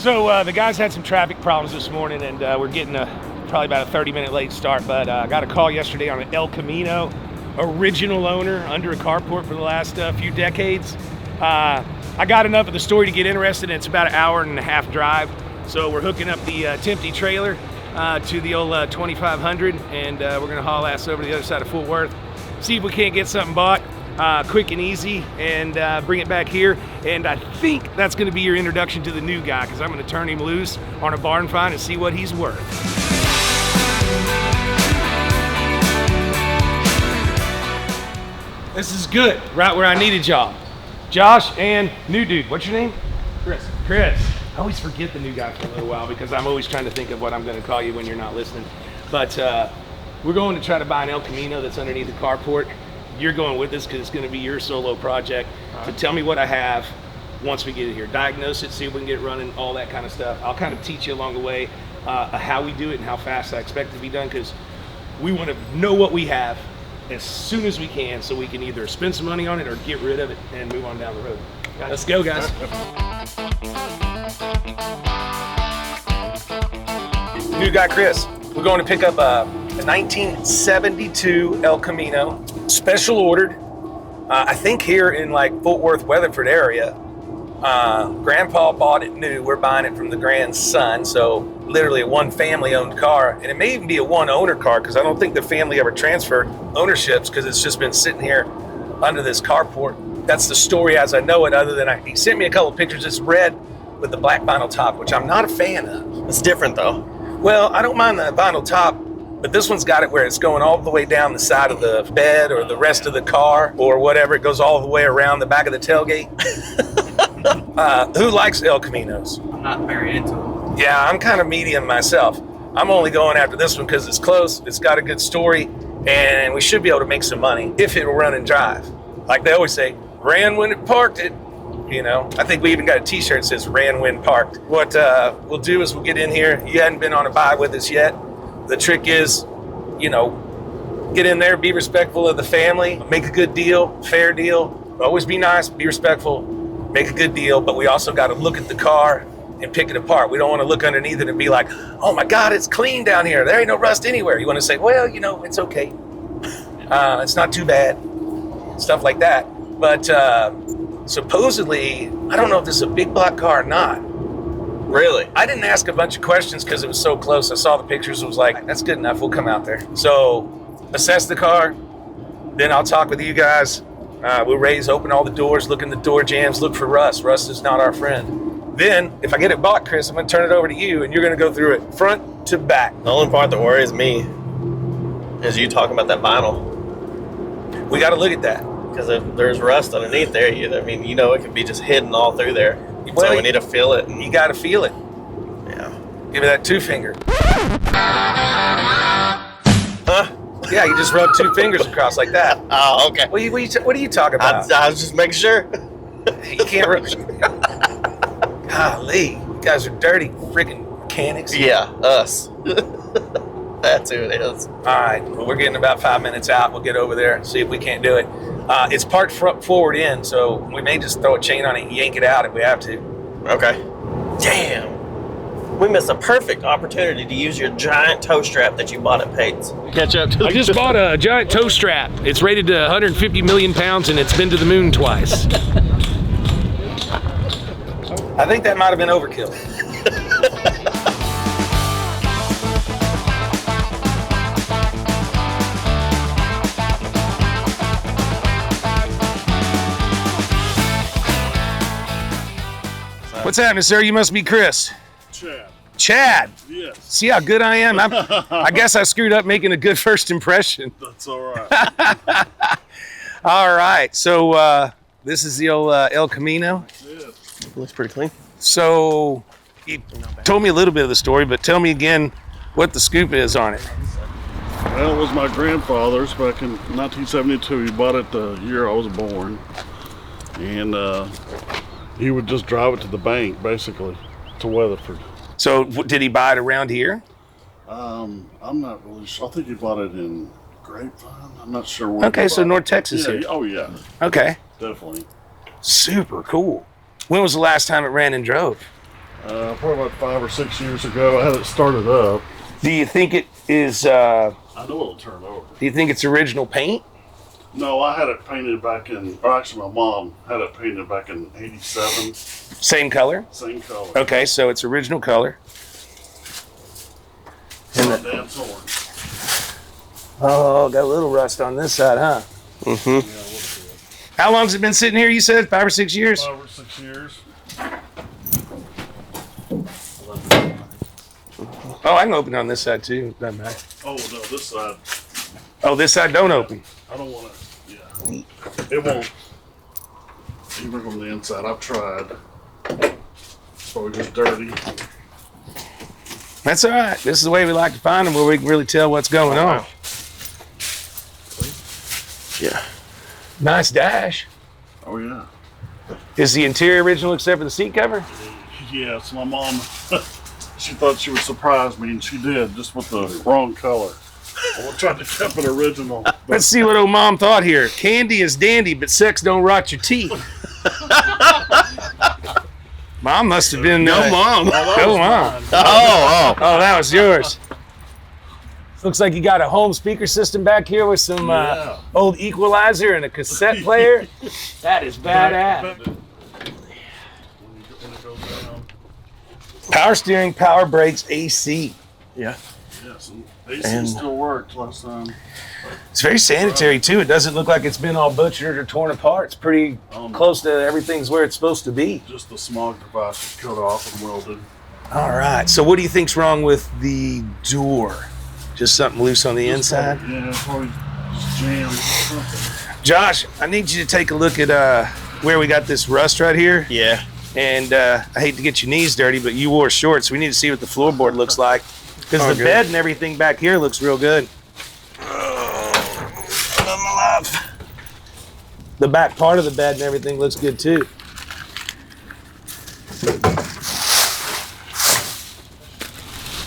So the guys had some traffic problems this morning, and we're getting probably about a 30-minute late start, but I got a call yesterday on an El Camino, original owner, under a carport for the last few decades. I got enough of the story to get interested, and it's about an hour and a half drive. So we're hooking up the Tempty trailer to the old 2500, and we're gonna haul ass over to the other side of Fort Worth, see if we can't get something bought quick and easy, and bring it back here. And I think that's gonna be your introduction to the new guy, because I'm gonna turn him loose on a barn find and see what he's worth. This is good, right where I needed y'all. Josh and new dude, what's your name? Chris. I always forget the new guy for a little while because I'm always trying to think of what I'm gonna call you when you're not listening. But we're going to try to buy an El Camino that's underneath the carport. You're going with us because it's gonna be your solo project. So tell me what I have once we get it here. Diagnose it, see if we can get it running, all that kind of stuff. I'll kind of teach you along the way how we do it and how fast I expect it to be done, because we wanna know what we have as soon as we can, so we can either spend some money on it or get rid of it and move on down the road. Let's go, guys. New guy Chris, we're going to pick up a 1972 El Camino, special ordered. I think here in like Fort Worth, Weatherford area. Grandpa bought it new. We're buying it from the grandson, so literally a one family owned car, and it may even be a one owner car, because I don't think the family ever transferred ownerships, because it's just been sitting here under this carport. That's the story as I know it, other than he sent me a couple of pictures. It's red with the black vinyl top, which I'm not a fan of. It's different though. Well, I don't mind the vinyl top, but this one's got it where it's going all the way down the side of the bed or the rest of the car or whatever. It goes all the way around the back of the tailgate. Who likes El Caminos? I'm not very into them. Yeah, I'm kind of medium myself. I'm only going after this one because it's close, it's got a good story, and we should be able to make some money if it'll run and drive. Like they always say, ran when it parked it. You know, I think we even got a t-shirt that says ran when parked. What we'll do is we'll get in here. You hadn't been on a buy with us yet. The trick is, you know, get in there, be respectful of the family, make a good deal, fair deal. Always be nice, be respectful, make a good deal, but we also got to look at the car and pick it apart. We don't want to look underneath it and be like, oh my God, it's clean down here. There ain't no rust anywhere. You want to say, well, you know, it's okay. It's not too bad. Stuff like that. But supposedly, I don't know if this is a big block car or not. Really? I didn't ask a bunch of questions because it was so close. I saw the pictures and was like, that's good enough. We'll come out there. So assess the car. Then I'll talk with you guys. We'll open all the doors, look in the door jambs, look for rust. Rust is not our friend. Then, if I get it bought, Chris, I'm going to turn it over to you, and you're going to go through it front to back. The only part that worries me is you talking about that vinyl. We got to look at that. Because if there's rust underneath there, it could be just hidden all through there. Well, so we need to feel it. You got to feel it. Yeah. Give me that 2 finger. Huh? Yeah, you just rub 2 fingers across like that. Oh, okay. What are you talking about? I was just making sure. You can't rub. Golly, you guys are dirty freaking mechanics. Yeah, us. That's who it is. All right, well, we're getting about 5 minutes out. We'll get over there, see if we can't do it. It's parked forward in, so we may just throw a chain on it and yank it out if we have to. Okay. Damn. We missed a perfect opportunity to use your giant toe strap that you bought at Pate's. Catch up to I just bought a giant toe strap. It's rated to 150 million pounds, and it's been to the moon twice. I think that might have been overkill. What's happening, sir? You must be Chris. Chad? Yes. See how good I am? I guess I screwed up making a good first impression. That's all right. All right, so this is the old El Camino. Yeah. Looks pretty clean. So you told me a little bit of the story, but tell me again what the scoop is on it. Well, it was my grandfather's back in 1972. He bought it the year I was born. And he would just drive it to the bank, basically, to Weatherford. So did he buy it around here? I'm not really sure. I think he bought it in Grapevine. I'm not sure where. Okay, so North Texas Yeah, here. oh yeah, Okay. definitely. Super cool. When was the last time it ran and drove? Probably about 5 or 6 years ago. I had it started up. Do you think it is, I know it'll turn over. do you think it's original paint? No, I had it painted back in, or actually my mom had it painted back in 87. Same color? Same color. Okay, so it's original color. And the dad's horn. Oh, got a little rust on this side, huh? Mm-hmm. Yeah, a little bit. How long's it been sitting here, you said? 5 or 6 years? 5 or 6 years. Oh, I can open on this side too. Doesn't matter. Oh, no, this side. Oh, this side don't open. I don't want to, yeah. It won't. Even from the inside, I've tried. It's probably just dirty. That's all right. This is the way we like to find them, where we can really tell what's going on. Yeah. Nice dash. Oh, yeah. Is the interior original except for the seat cover? Yeah, so my mom, she thought she would surprise me, and she did, just with the wrong color. I tried to keep it original. Let's see what old mom thought here. Candy is dandy, but sex don't rot your teeth. Mom must have been... No, Mom. Oh, Mom. Oh. Oh, that was yours. Looks like you got a home speaker system back here with some Yeah. old equalizer and a cassette player. That is badass. When it goes down. Power steering, power brakes, AC. Yeah. Yes, and AC And- still worked last time. It's very sanitary too. It doesn't look like it's been all butchered or torn apart. It's pretty close to everything's where it's supposed to be. Just the smog device was cut off and welded. All right. So what do you think's wrong with the door? Just something loose on the inside? Yeah, probably just jammed or something. Josh, I need you to take a look at where we got this rust right here. Yeah. And I hate to get your knees dirty, but you wore shorts. We need to see what the floorboard looks like. Because Oh, the good. bed and everything back here looks real good. The back part of the bed and everything looks good too.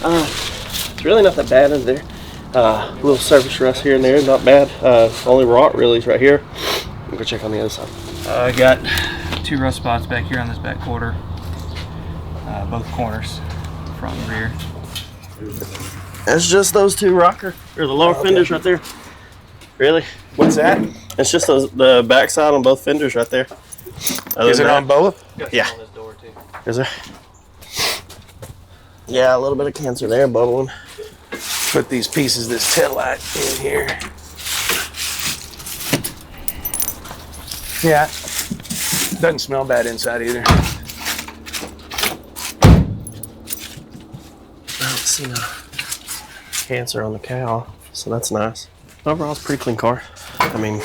It's really not that bad in there. A little surface rust here and there, not bad. Only rot really is right here. We'll go check on the other side. I got 2 rust spots back here on this back quarter. Both corners, front and rear. It's just those 2 rocker, or the lower fenders right there. Really? What's that? It's just the back side on both fenders right there. Other Is it than on that- both? Got Yeah. some on this door too. Is there? Yeah, a little bit of cancer there, bubbling. Put these pieces of this tail light in here. Yeah. Doesn't smell bad inside either. I don't see no cancer on the cow, so that's nice. Overall, it's a pretty clean car. I mean,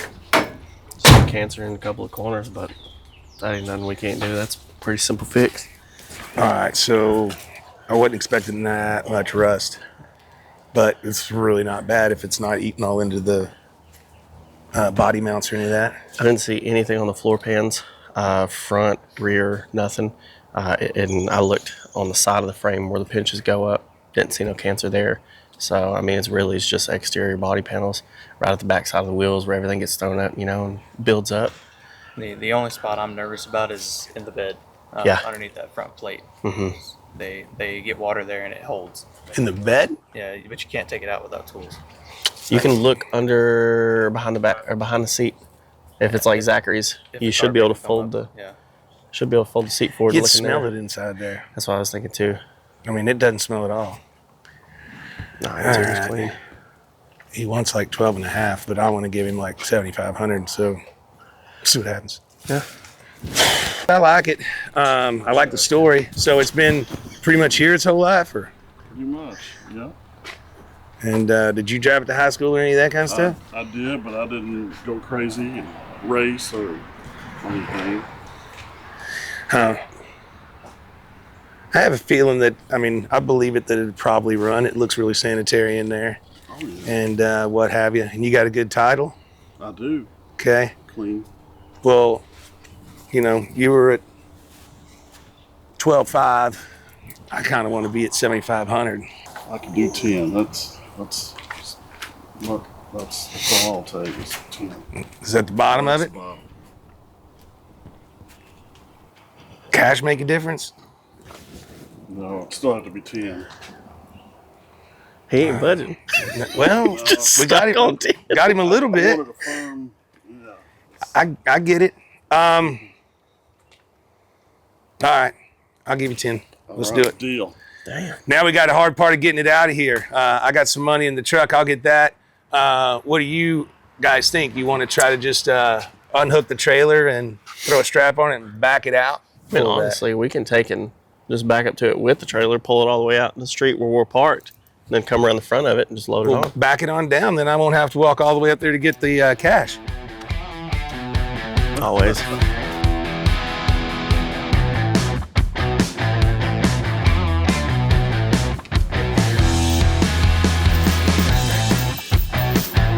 some cancer in a couple of corners, but that ain't nothing we can't do. That's a pretty simple fix. All right, so I wasn't expecting that much rust, but it's really not bad if it's not eating all into the body mounts or any of that. I didn't see anything on the floor pans, front, rear, nothing. And I looked on the side of the frame where the pinches go up. Didn't see no cancer there. So, I mean, it's just exterior body panels right at the back side of the wheels where everything gets thrown up, and builds up. The only spot I'm nervous about is in the bed, Yeah. underneath that front plate. hmm They get water there and it holds. In the bed? Yeah, but you can't take it out without tools. You can look under, behind the back, or behind the seat. If it's like Zachary's, If you the should be able to carpet fold come up, the seat forward. You'd looking smell there. it inside there. That's what I was thinking too. I mean, it doesn't smell at all. No, interior's Alright. clean. He wants like 12 and a half, but I want to give him like 7,500, so see what happens. Yeah. I like it. I like the story. So it's been pretty much here its whole life, or? Pretty much, yeah. And did you drive it to high school or any of that kind of stuff? I did, but I didn't go crazy and race or anything. Huh. I have a feeling that, I believe it that it'd probably run. It looks really sanitary in there Oh, yeah. and what have you. And you got a good title? I do. Okay. Clean. Well, you were at 12.5. I kind of want to be at 7,500. I could do 10. That's all I'll take is 10. Is that the bottom of it? That's the bottom. Cash make a difference? No, it still have to be 10. He ain't budging. Well, Just we got stuck on 10. him a little I bit. wanted a firm, yeah. I get it. All right, I'll give you 10. Let's All do right, it. Deal. Damn. Now we got a hard part of getting it out of here. I got some money in the truck. I'll get that. What do you guys think? You want to try to just unhook the trailer and throw a strap on it and back it out? I mean, Pull that. honestly, we can take and just back up to it with the trailer, pull it all the way out in the street where we're parked, and then come around the front of it and just load it We'll on. back it on down, then I won't have to walk all the way up there to get the cash. Always.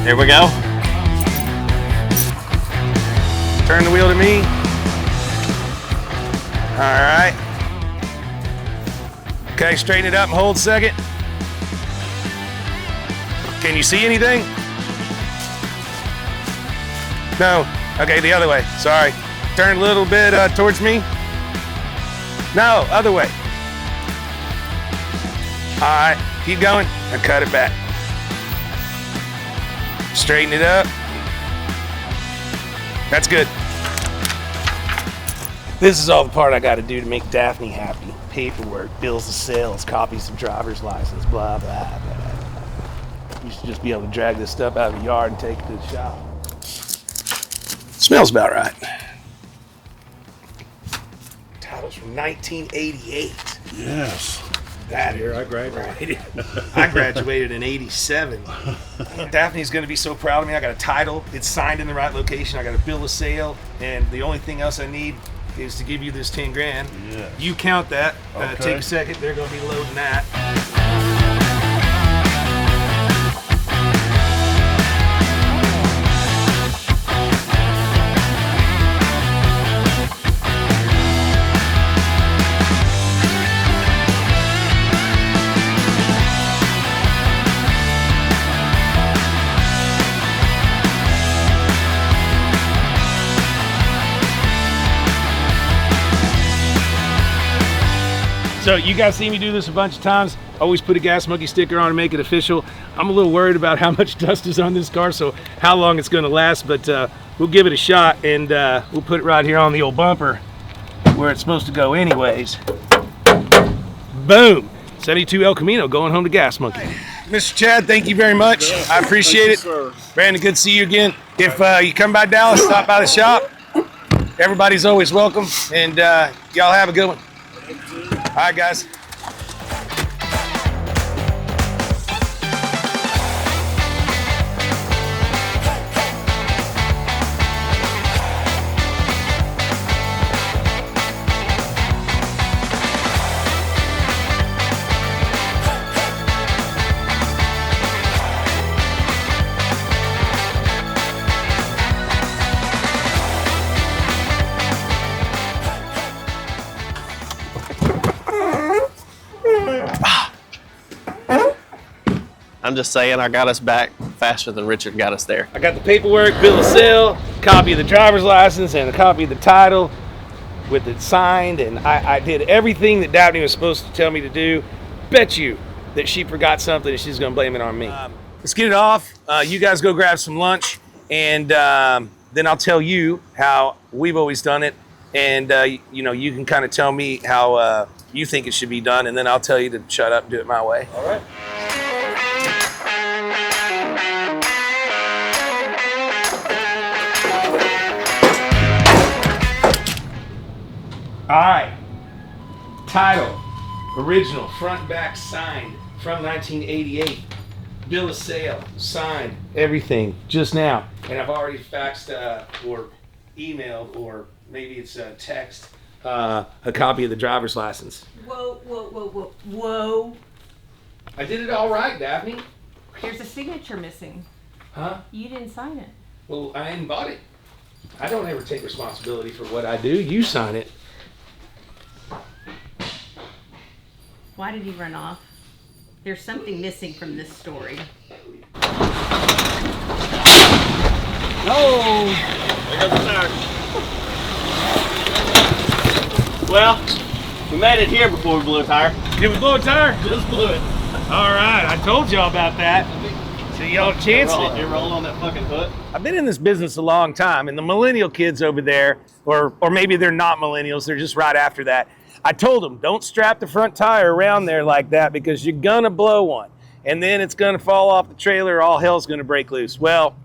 Here we go. Turn the wheel to me. All right. Okay, straighten it up and hold a second. Can you see anything? No. Okay, the other way. Sorry. Turn a little bit towards me. No, other way. All right, keep going and cut it back. Straighten it up. That's good. This is all the part I got to do to make Daphne happy. Paperwork, bills of sales, copies of driver's license, blah, blah, blah. You should just be able to drag this stuff out of the yard and take it to the shop. Smells about right. Title's from 1988. Yes. That year I graduated. I graduated in 87. Daphne's going to be so proud of me. I got a title. It's signed in the right location. I got a bill of sale. And the only thing else I need is to give you this 10 grand. Yes. You count that. Okay. Take a second. They're going to be loading that. So you guys see me do this a bunch of times. Always put a Gas Monkey sticker on to make it official. I'm a little worried about how much dust is on this car, so how long it's gonna last, but we'll give it a shot, and we'll put it right here on the old bumper where it's supposed to go anyways. Boom, 72 El Camino going home to Gas Monkey. Mr. Chad, thank you very much. I appreciate it. Sir. Brandon, good to see you again. If you come by Dallas, stop by the shop. Everybody's always welcome, and y'all have a good one. All right, guys. I'm just saying, I got us back faster than Richard got us there. I got the paperwork, bill of sale, copy of the driver's license, and a copy of the title with it signed, and I did everything that Daphne was supposed to tell me to do. Bet you that she forgot something and she's gonna blame it on me. Let's get it off. You guys go grab some lunch, and then I'll tell you how we've always done it, and you know, you can kind of tell me how you think it should be done, and then I'll tell you to shut up and do it my way. All right. All right, title, original, front and back signed from 1988. Bill of sale, signed, everything, just now. And I've already faxed or emailed, or maybe it's a text, a copy of the driver's license. Whoa, whoa, whoa, whoa, whoa. I did it all right, Daphne. There's a signature missing. Huh? You didn't sign it. Well, I hadn't bought it. I don't ever take responsibility for what I do. You sign it. Why did he run off? There's something missing from this story. Oh! There goes the tire. Well, we made it here before we blew a tire. Did we blow a tire? Just blew it. All right, I told y'all about that. So y'all chanced it. You're rolling on that fucking hook. I've been in this business a long time, and the millennial kids over there, or maybe they're not millennials, they're just right after that. I told them, don't strap the front tire around there like that because you're gonna blow one. And then it's gonna fall off the trailer, all hell's gonna break loose. Well,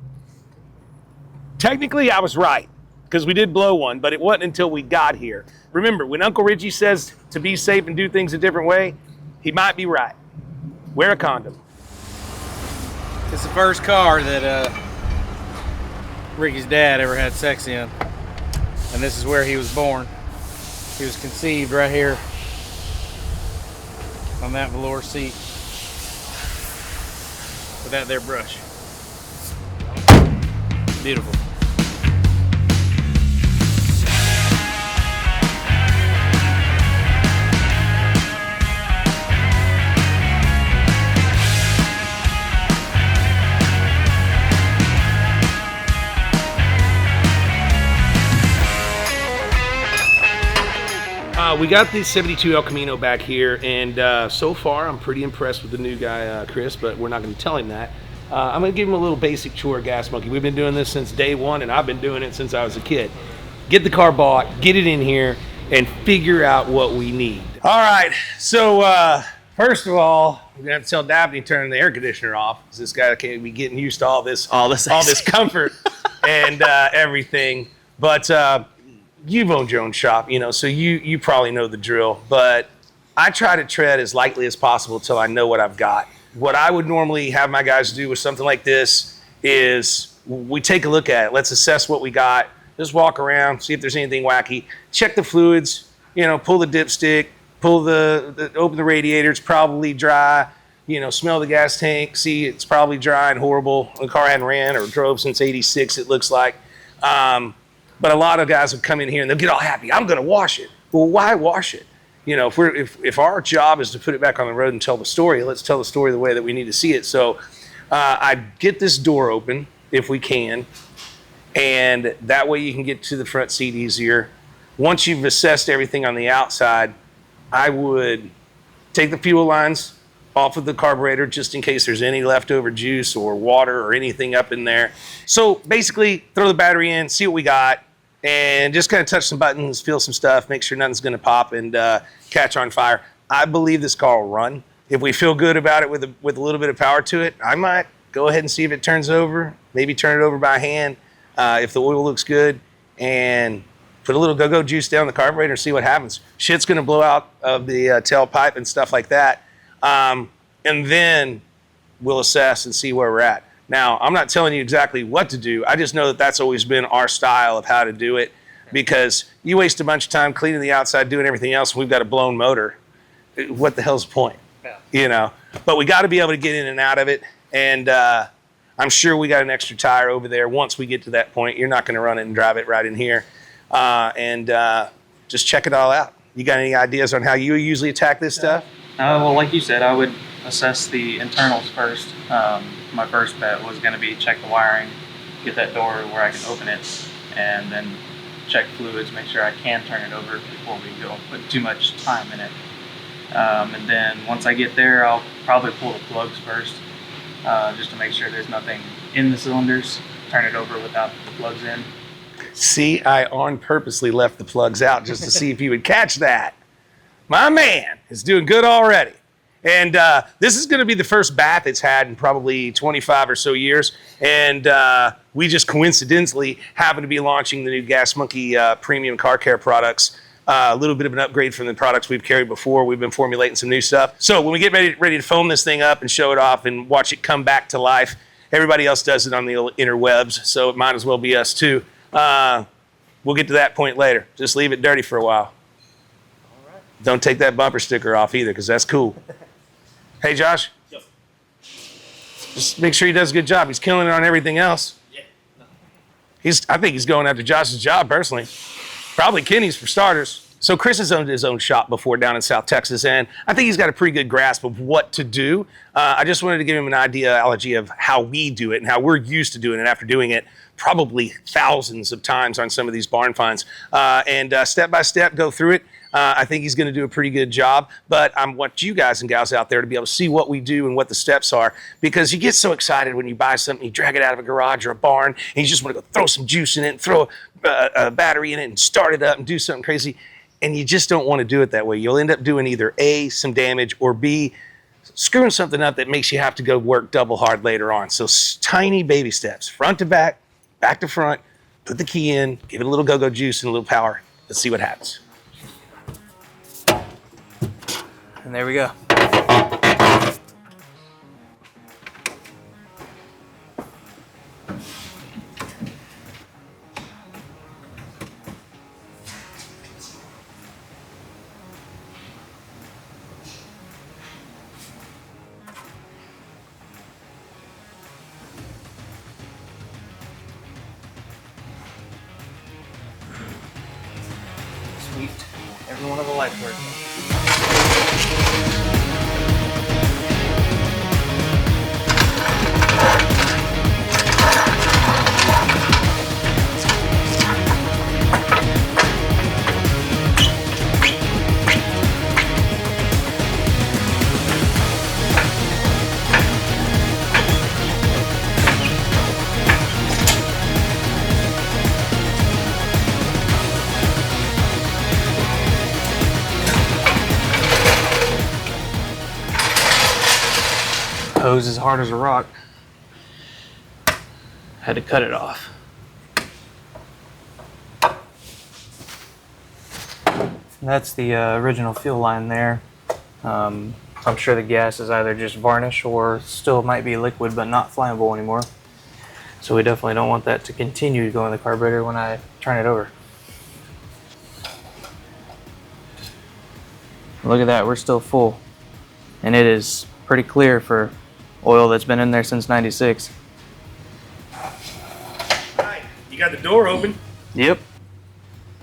technically I was right, because we did blow one, but it wasn't until we got here. Remember, when Uncle Richie says to be safe and do things a different way, he might be right. Wear a condom. It's the first car that Ricky's dad ever had sex in. And this is where he was born. He was conceived right here on that velour seat with that there brush. Beautiful. We got the 72 El Camino back here, and so far I'm pretty impressed with the new guy, Chris, but we're not going to tell him that. I'm going to give him a little basic chore, Gas Monkey. We've been doing this since day one, and I've been doing it since I was a kid. Get the car bought, get it in here, and figure out what we need. All right, so first of all, we're going to have to tell Dabney to turn the air conditioner off, because this guy can't be getting used to all this comfort and everything. But you've owned your own shop, so you probably know the drill, but I try to tread as lightly as possible till I know what I've got. What I would normally have my guys do with something like this is we take a look at it. Let's assess what we got. Just walk around, see if there's anything wacky. Check the fluids, pull the dipstick, open the radiator, it's probably dry. Smell the gas tank, see it's probably dry and horrible. The car hadn't ran or drove since '86, it looks like. But a lot of guys would come in here and they'll get all happy. I'm going to wash it. Well, why wash it? If our job is to put it back on the road and tell the story, let's tell the story the way that we need to see it. So I get this door open if we can, and that way you can get to the front seat easier. Once you've assessed everything on the outside, I would take the fuel lines off of the carburetor just in case there's any leftover juice or water or anything up in there. So basically throw the battery in, see what we got, and just kind of touch some buttons, feel some stuff, make sure nothing's going to pop and catch on fire. I believe this car will run. If we feel good about it with a little bit of power to it, I might go ahead and see if it turns over, maybe turn it over by hand if the oil looks good, and put a little go-go juice down the carburetor and see what happens. Shit's going to blow out of the tailpipe and stuff like that. And then we'll assess and see where we're at. Now, I'm not telling you exactly what to do. I just know that that's always been our style of how to do it, because you waste a bunch of time cleaning the outside, doing everything else, and we've got a blown motor. What the hell's the point? Yeah. But we got to be able to get in and out of it, and I'm sure we got an extra tire over there. Once we get to that point, you're not going to run it and drive it right in here, and just check it all out. You got any ideas on how you usually attack this stuff? Well, like you said, I would assess the internals first. My first bet was going to be check the wiring, get that door where I can open it, and then check fluids, make sure I can turn it over before we go put too much time in it. And then once I get there, I'll probably pull the plugs first, just to make sure there's nothing in the cylinders. Turn it over without the plugs in. See, I on purposely left the plugs out just to see if you would catch that. My man is doing good already. And this is going to be the first bath it's had in probably 25 or so years. And we just coincidentally happen to be launching the new Gas Monkey premium car care products. A little bit of an upgrade from the products we've carried before. We've been formulating some new stuff. So when we get ready to foam this thing up and show it off and watch it come back to life, everybody else does it on the interwebs, so it might as well be us too. We'll get to that point later. Just leave it dirty for a while. All right. Don't take that bumper sticker off either, because that's cool. Hey, Josh. Yep. Just make sure he does a good job. He's killing it on everything else. Yeah. I think he's going after Josh's job personally. Probably Kenny's for starters. So Chris has owned his own shop before down in South Texas, and I think he's got a pretty good grasp of what to do. I just wanted to give him an ideology of how we do it and how we're used to doing it after doing it probably thousands of times on some of these barn finds. And step by step, go through it. I think he's going to do a pretty good job, but I want you guys and gals out there to be able to see what we do and what the steps are, because you get so excited when you buy something, you drag it out of a garage or a barn, and you just want to go throw some juice in it and throw a battery in it and start it up and do something crazy, and you just don't want to do it that way. You'll end up doing either A, some damage, or B, screwing something up that makes you have to go work double hard later on. So tiny baby steps, front to back to front, put the key in, give it a little go-go juice and a little power. Let's see what happens. And there we go. Sweet. Every one of the lights working. Hose as hard as a rock. Had to cut it off. That's the original fuel line there. I'm sure the gas is either just varnish or still might be liquid but not flammable anymore. So we definitely don't want that to continue to go in the carburetor when I turn it over. Look at that, we're still full. And it is pretty clear for oil that's been in there since '96. Right, you got the door open. Yep.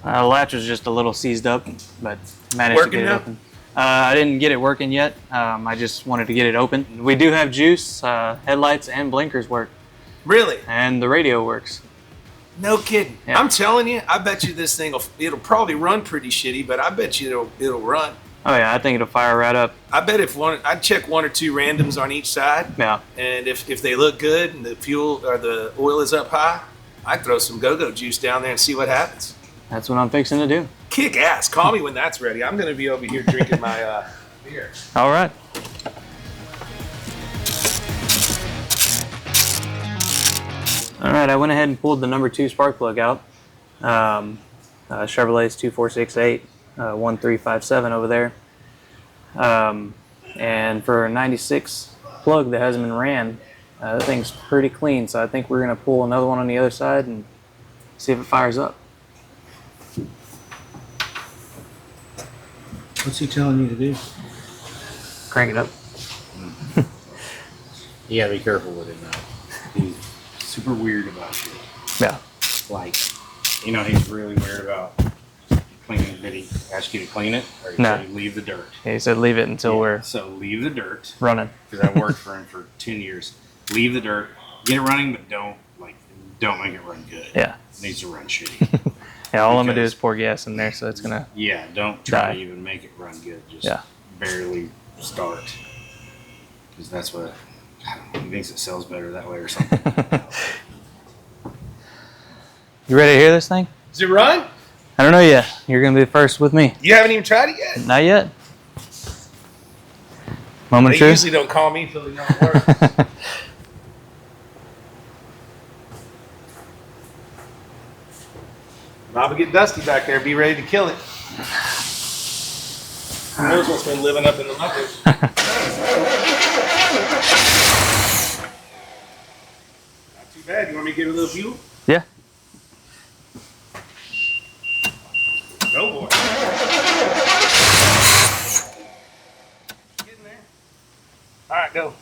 The latch was just a little seized up, but managed to Working get it now? open. I didn't get it working yet. I just wanted to get it open. We do have juice, headlights and blinkers work, Really? and the radio works. No kidding. Yeah. I'm telling you, I bet you this thing it'll probably run pretty shitty, but I bet you it'll run. Oh yeah, I think it'll fire right up. I bet I'd check one or two randoms on each side, Yeah. and if they look good and the fuel or the oil is up high, I'd throw some go-go juice down there and see what happens. That's what I'm fixing to do. Kick ass. Call me when that's ready. I'm going to be over here drinking my beer. All right. All right, I went ahead and pulled the number 2 spark plug out. Chevrolet's 2468, 1357 over there. And for a 96 plug that hasn't been ran, that thing's pretty clean. So I think we're going to pull another one on the other side and see if it fires up. What's he telling you to do? Crank it up. You gotta be careful with him though. He's super weird about shit. Yeah. Like, you know, he's really weird about cleaning. Did he ask you to clean it, or did No. you leave the dirt? Yeah, he said leave it until we're So leave the dirt, running. because I worked for him for 10 years. Leave the dirt, get it running, but don't make it run good. Yeah. It needs to run shitty. Yeah, all I'm gonna do Because- is pour gas in there, so it's gonna. Yeah, don't try Die. to even make it run good. Just Yeah. barely start, because that's what I don't know, he thinks it sells better that way or something. You ready to hear this thing? Does it run? I don't know yet. You're gonna be the first with me. You haven't even tried it yet? Not yet. Moment They of truth. usually don't call me until they don't work. Liable to get dusty back there. Be ready to kill it. Who knows what's been living up in the muckers? Not too bad. You want me to get a little fuel? Yeah. Go boy. Get in there. All right, go.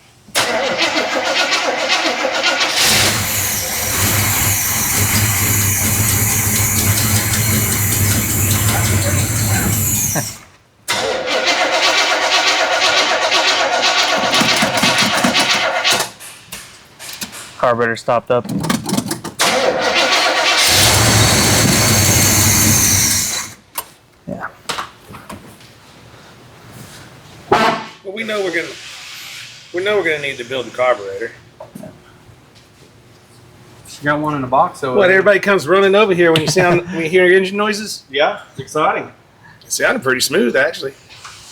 Carburetor stopped up. Yeah. we know we're gonna need to build a carburetor. You got one in a box over What? there. Everybody comes running over here when you hear engine noises. Yeah, it's exciting. It sounded pretty smooth, actually.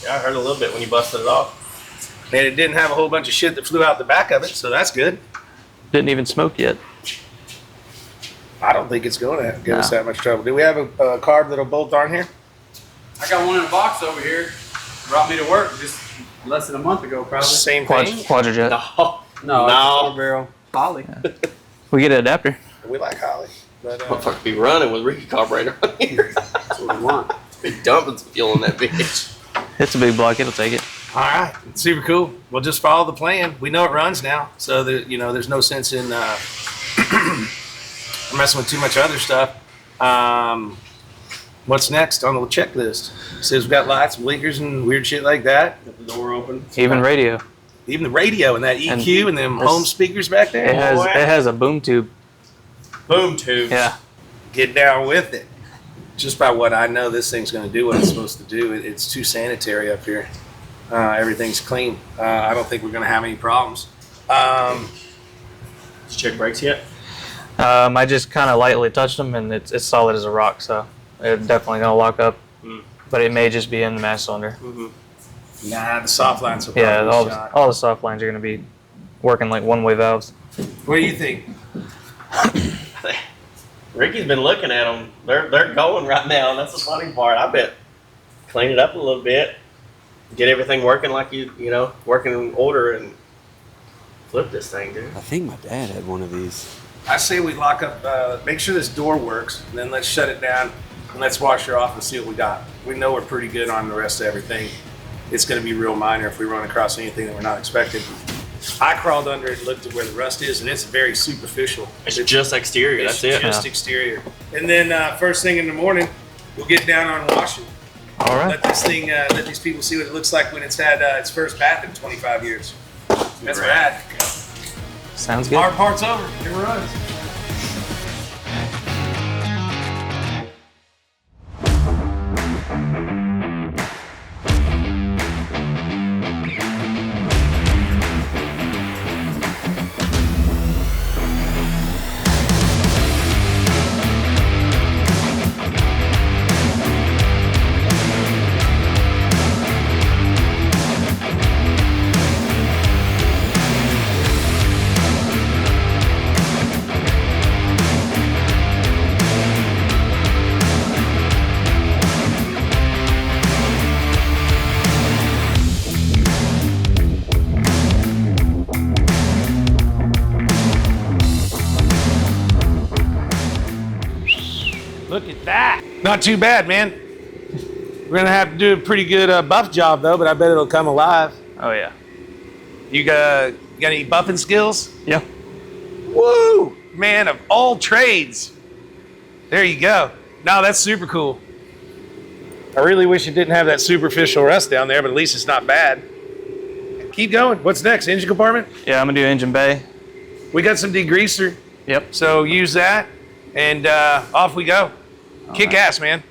Yeah, I heard a little bit when you busted it off. And it didn't have a whole bunch of shit that flew out the back of it, so that's good. Didn't even smoke yet. I don't think it's going to give us that much trouble. Do we have a carb that'll bolt on here? I got one in a box over here. Brought me to work just less than a month ago, probably. Same thing. Quadrajet. No, it's a 4-barrel Holly. We get an adapter. We like Holly. But, Motherfucker be running with Ricky carburetor on here. That's what we want. Be dumping some fuel in that bitch. It's a big block. It'll take it. all right, super cool. We'll just follow the plan. We know it runs now, so there's no sense in messing with too much other stuff. What's next on the checklist? It says we've got lights, blinkers, and weird shit like that. Got the door open. Even radio. Even the radio and that EQ and them home speakers back there. It has a boom tube. Boom tubes. Yeah. Get down with it. Just by what I know, this thing's going to do what it's supposed to do. It's too sanitary up here. Everything's clean. I don't think we're going to have any problems. Did you check brakes yet? I just kind of lightly touched them, and it's solid as a rock, so it's definitely gonna lock up. But it may just be in the mass cylinder. Nah, the soft lines will Yeah, probably be shot. all the soft lines are gonna be working like one-way valves. What do you think? Ricky's been looking at them. They're going right now, and that's the funny part. I bet clean it up a little bit, get everything working like working in order, and flip this thing, dude. I think my dad had one of these. I say we lock up, make sure this door works, and then let's shut it down, and let's wash her off and see what we got. We know we're pretty good on the rest of everything. It's going to be real minor if we run across anything that we're not expecting. I crawled under it and looked at where the rust is, and it's very superficial. It's just exterior. It's That's it. just exterior. And then first thing in the morning, we'll get down on washing. All right. Let these people see what it looks like when it's had its first bath in 25 years. That's rad. Sounds good. Hard part's over. It runs. Look at that. Not too bad, man. We're going to have to do a pretty good buff job, though, but I bet it'll come alive. Oh yeah. You got any buffing skills? Yeah. Woo! Man of all trades. There you go. No, that's super cool. I really wish it didn't have that superficial rust down there, but at least it's not bad. Keep going. What's next? Engine compartment? Yeah, I'm gonna do engine bay. We got some degreaser, Yep. so use that, and off we go. Kick ass, man.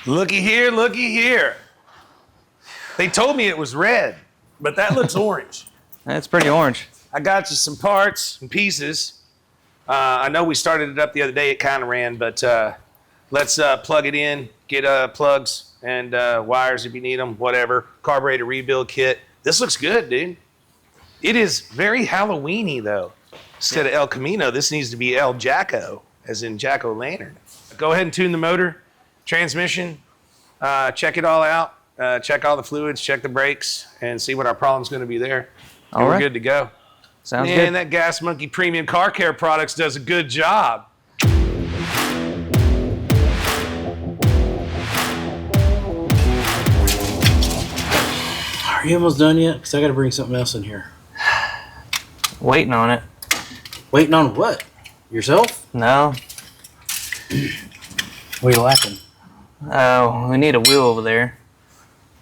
Looky here, looky here. They told me it was red, but that looks orange. That's pretty orange. I got you some parts and pieces. I know we started it up the other day. It kind of ran, but let's plug it in, get plugs and wires if you need them, whatever. Carburetor rebuild kit. This looks good, dude. It is very Halloween-y, though. Instead of El Camino, this needs to be El Jacko, as in Jack-o'-lantern. Go ahead and tune the motor, transmission, check it all out, check all the fluids, check the brakes, and see what our problem's going to be there. And we're good to go. Sounds Man, good. that Gas Monkey Premium Car Care Products does a good job. Are you almost done yet? Because I got to bring something else in here. Waiting on it. Waiting on what? Yourself? No. What are you lacking? Oh, we need a wheel over there.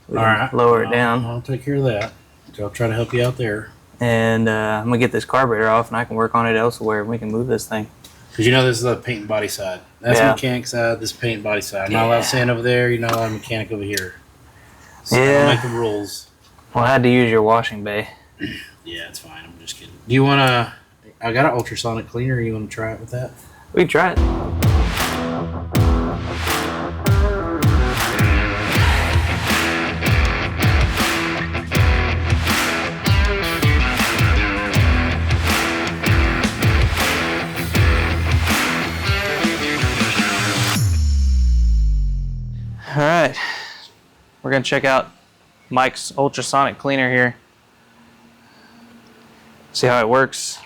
We All can right. lower it down. I'll take care of that. So I'll try to help you out there. And I'm going to get this carburetor off and I can work on it elsewhere. We can move this thing. Because you know this is the paint and body side. That's Yeah. mechanic side. This is paint and body side. I'm not allowed to stand over there. You're not allowed to mechanic over here. So Yeah. I'll make the rules. Well, I had to use your washing bay. Yeah, it's fine. I'm just kidding. Do you want to... I got an ultrasonic cleaner. You want to try it with that? We can try it. All right, we're gonna check out Mike's ultrasonic cleaner here. See how it works.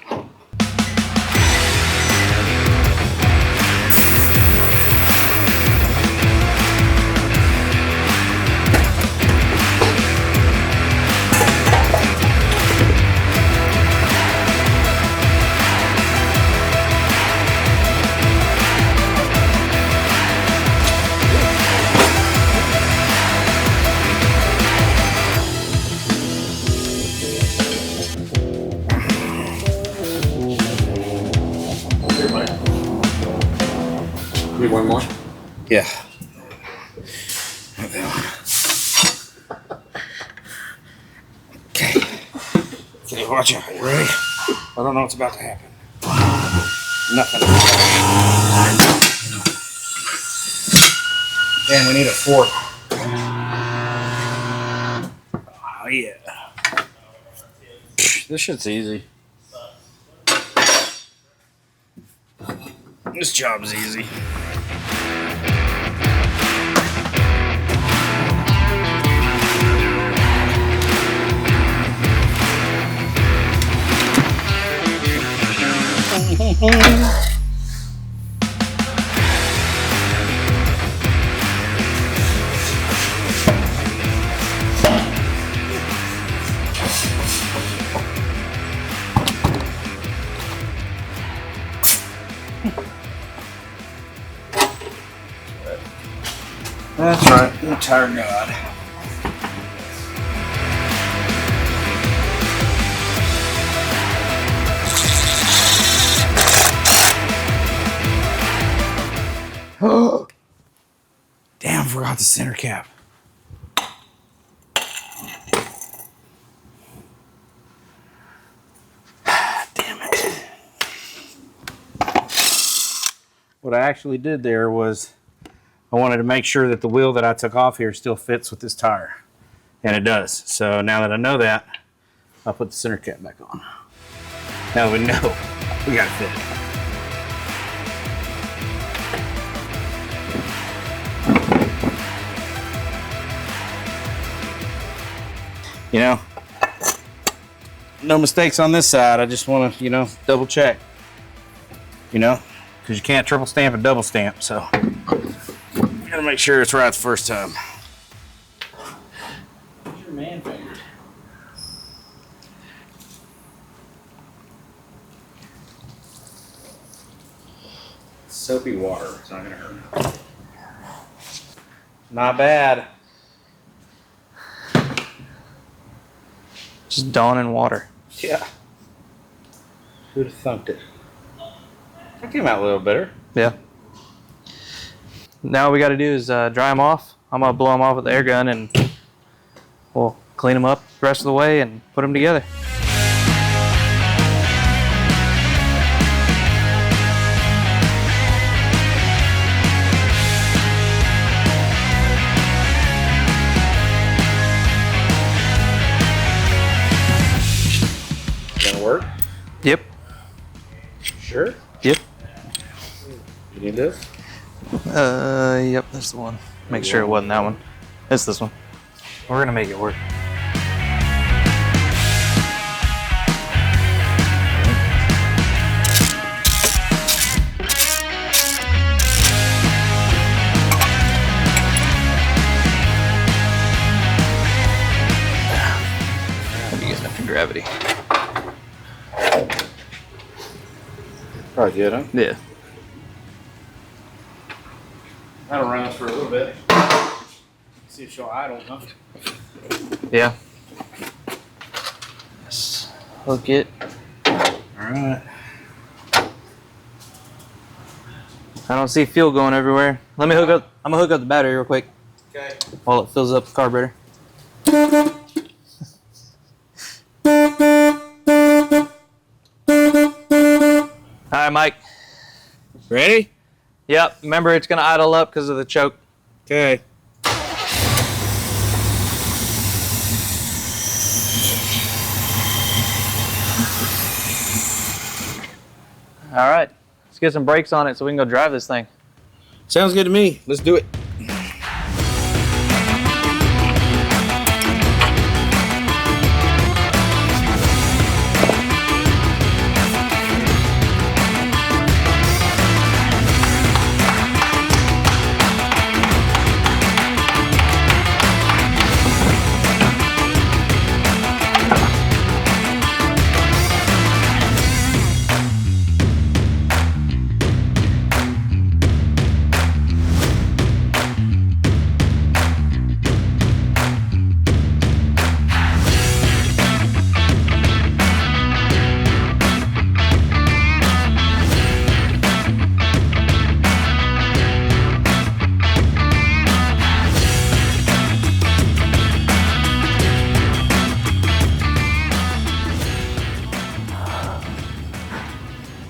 Need one more? Yeah. Okay, watch out. You ready? I don't know what's about to happen. Nothing. Man, we need a fork. Oh, yeah. This shit's easy. This job's easy. That's right, the tire god. Oh, damn, forgot the center cap. Damn it. What I actually did there was I wanted to make sure that the wheel that I took off here still fits with this tire. And it does. So now that I know that, I'll put the center cap back on. Now we know we got to fit it. You know, no mistakes on this side. I just want to, you know, double check. You know, because you can't triple stamp and double stamp. So you gotta make sure it's right the first time. Where's your man finger? Soapy water. It's not gonna hurt. Not bad. Just Dawn and water. Yeah. Who'd have thunked it? That came out a little better. Yeah. Now what we got to do is dry them off. I'm gonna blow them off with the air gun, and we'll clean them up the rest of the way and put them together. Gonna work? Yep. Sure. Yep. You need this? Yep, that's the one. Make sure it wasn't that one. It's this one. We're gonna make it work. You get enough gravity. Probably good, huh? Yeah. That'll run us for a little bit. See if she'll idle, huh? Yeah. Let's hook it. Alright. I don't see fuel going everywhere. Let me hook up. I'm gonna hook up the battery real quick. Okay. While it fills up the carburetor. All right, Mike. Ready? Yep. Remember, it's gonna idle up because of the choke. Okay. All right. Let's get some brakes on it so we can go drive this thing. Sounds good to me. Let's do it.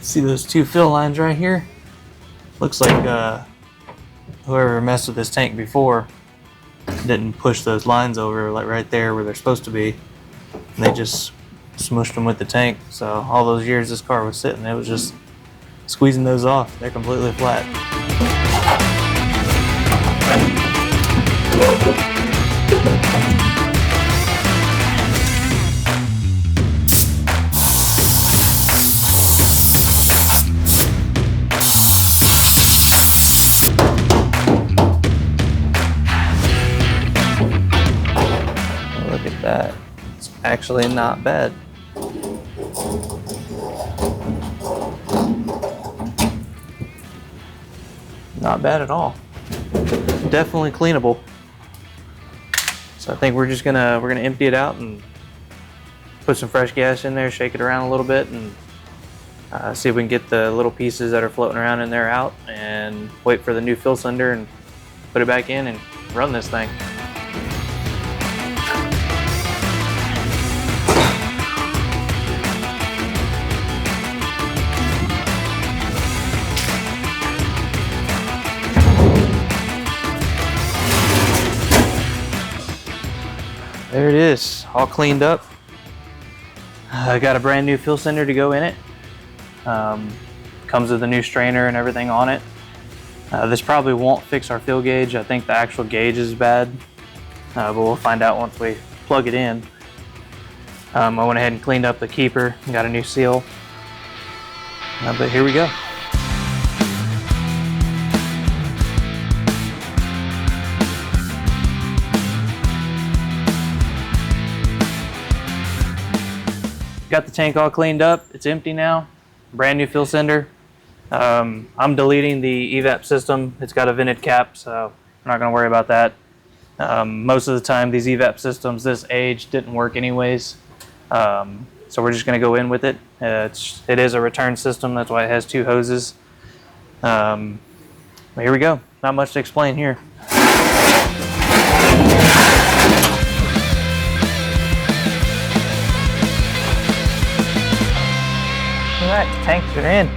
See those two fill lines right here? Looks like whoever messed with this tank before didn't push those lines over like right there where they're supposed to be. And they just smushed them with the tank. So all those years this car was sitting, it was just squeezing those off. They're completely flat. Look at that. It's actually not bad. Not bad at all. Definitely cleanable. So I think we're gonna empty it out and put some fresh gas in there, shake it around a little bit, and see if we can get the little pieces that are floating around in there out, and wait for the new fill cylinder and put it back in and run this thing. There it is, all cleaned up. I got a brand new fill cylinder to go in it. Comes with a new strainer and everything on it. This probably won't fix our fuel gauge. I think the actual gauge is bad, but we'll find out once we plug it in. I went ahead and cleaned up the keeper and got a new seal. But here we go. Got the tank all cleaned up. It's empty now. Brand new fuel cylinder. I'm deleting the evap system. It's got a vented cap, so I'm not going to worry about that. Most of the time, these evap systems this age didn't work anyways. So we're just going to go in with it. It is a return system. That's why it has two hoses. Here we go. Not much to explain here. All right, tanks are in.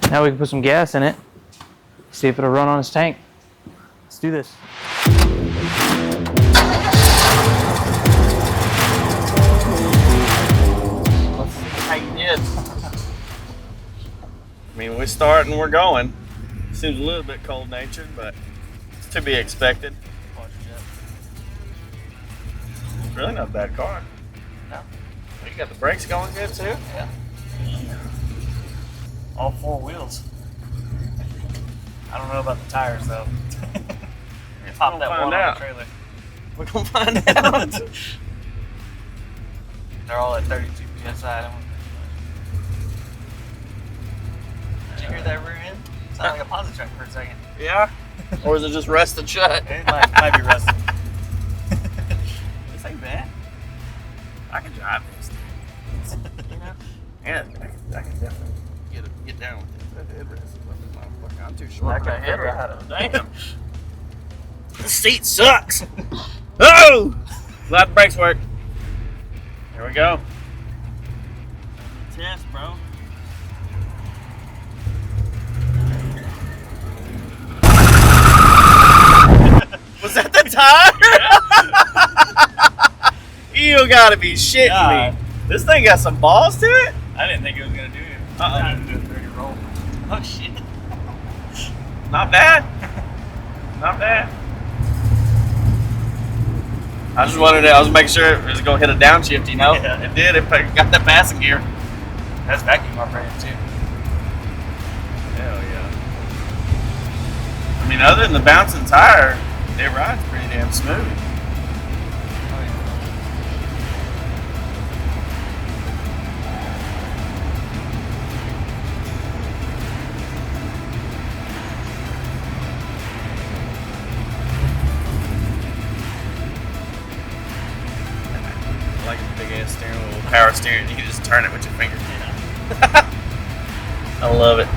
Now we can put some gas in it, see if it'll run on its tank. Let's do this. Let's see how you did. I mean, we start and we're going. Seems a little bit cold-natured, but it's to be expected. It's really not a bad car. No. You got the brakes going good too? Yeah. All 4 wheels. I don't know about the tires though. Pop that one on the trailer. We're gonna find out. They're all at 32 PSI. Did you hear that rear end? Sounded like a Ponza truck for a second. Yeah? Or is it just rested shut? It might be rusted. This ain't bad. I can drive this. You know? Yeah, I can definitely get down with this. That headrest is like a motherfucker. I'm too short. That headrest. Damn. The seat sucks. Oh! Glad the brakes work. Here we go. Test, bro. Was that the tire? You gotta be shitting me. This thing got some balls to it? I didn't think it was gonna do it. Uh-oh. Do a 30 roll. Oh shit. Not bad. Not bad. I just wanted to, I was making sure it was going to hit a downshift, you know? Yeah. It did. It got that passing gear. That's vacuum operated too. Hell yeah. I mean, other than the bouncing tire, it rides pretty damn smooth. Like a big ass steering wheel, power steering. You can just turn it with your finger. I love it.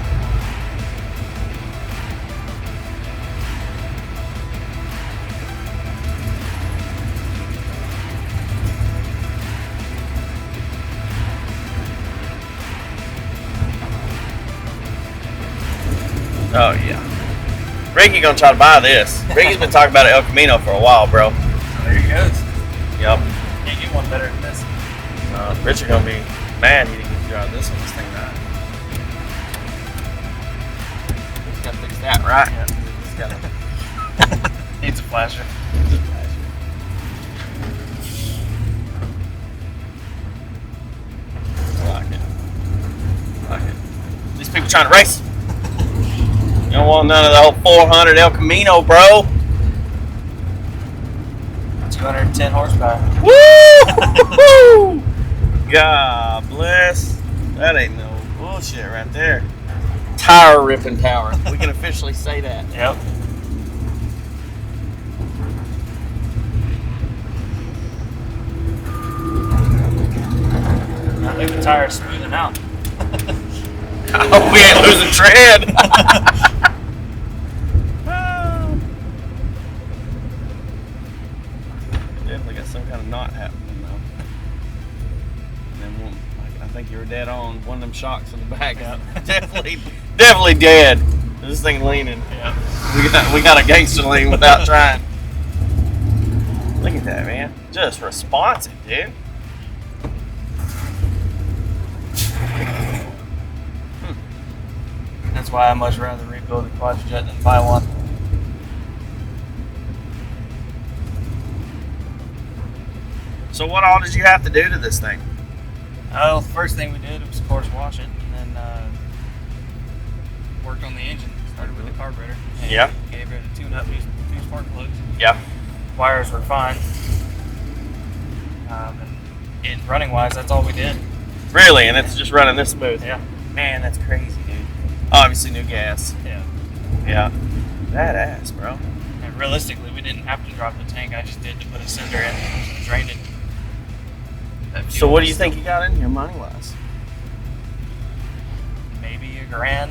Oh yeah. Ricky gonna try to buy this. Ricky's been talking about El Camino for a while, bro. There he goes. Yep. Can't get one better than this. Richard gonna be mad he didn't get to drive this one. This thing right. He's gotta fix that, right? Yeah. He's gotta needs a flasher. I like it. I like it. These people trying to race. You don't want none of the old 400 El Camino, bro. 210 horsepower. Woo! God bless. That ain't no bullshit right there. Tire ripping power. We can officially say that. Yep. I think the tire's smoothing out. I hope we ain't losing tread. Definitely got some kind of knot happening though. And then one, I think you were dead on. One of them shocks in the back. Yep. definitely dead. This thing leaning. Yeah. We got a gangster lean without trying. Look at that, man. Just responsive, dude. That's why I much rather rebuild a quadjet than buy one. So what all did you have to do to this thing? Well, the first thing we did was, of course, wash it, and then worked on the engine. Started with the carburetor. And Yeah. Gave it a tune-up, used 2 spark plugs. Yeah. Wires were fine. And running-wise, that's all we did. Really? And it's just running this smooth? Yeah. Man, that's crazy, dude. Obviously new gas. Yeah. Yeah. Badass, bro. And realistically, we didn't have to drop the tank. I just did to put a cinder in, drained it. So what do you think you got in here money-wise? maybe $1,000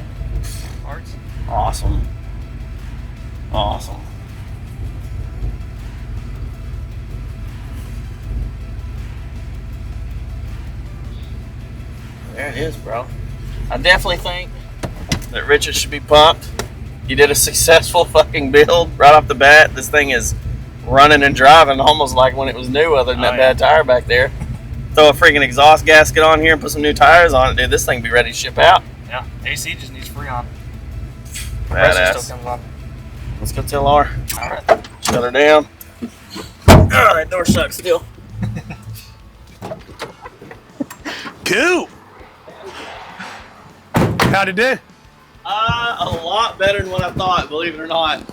parts. Awesome. Awesome. There it is, bro. I definitely think that Richard should be pumped. You did a successful fucking build right off the bat. This thing is running and driving almost like when it was new, other than that bad tire back there. Throw a freaking exhaust gasket on here and put some new tires on it, dude. This thing be ready to ship out. Yeah, AC just needs Freon. Badass. Still comes on. Let's go tell R. All right, shut her down. All right, door sucks still. Cool. How'd it do? A lot better than what I thought, believe it or not.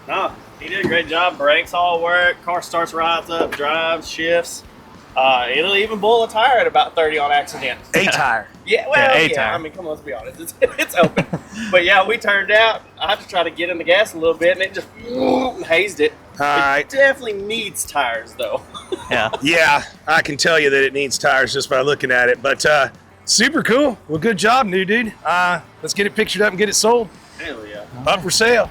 No, he did a great job. Brakes all work. Car starts right up, drives, shifts. It'll even boil a tire at about 30 on accident. A tire. Yeah, well, A tire. I mean, come on, let's be honest. It's open. But yeah, we turned out. I had to try to get in the gas a little bit, and it just hazed it. All right. It definitely needs tires, though. Yeah. Yeah, I can tell you that it needs tires just by looking at it. But super cool. Well, good job, new dude. Let's get it pictured up and get it sold. Hell yeah. Up for sale.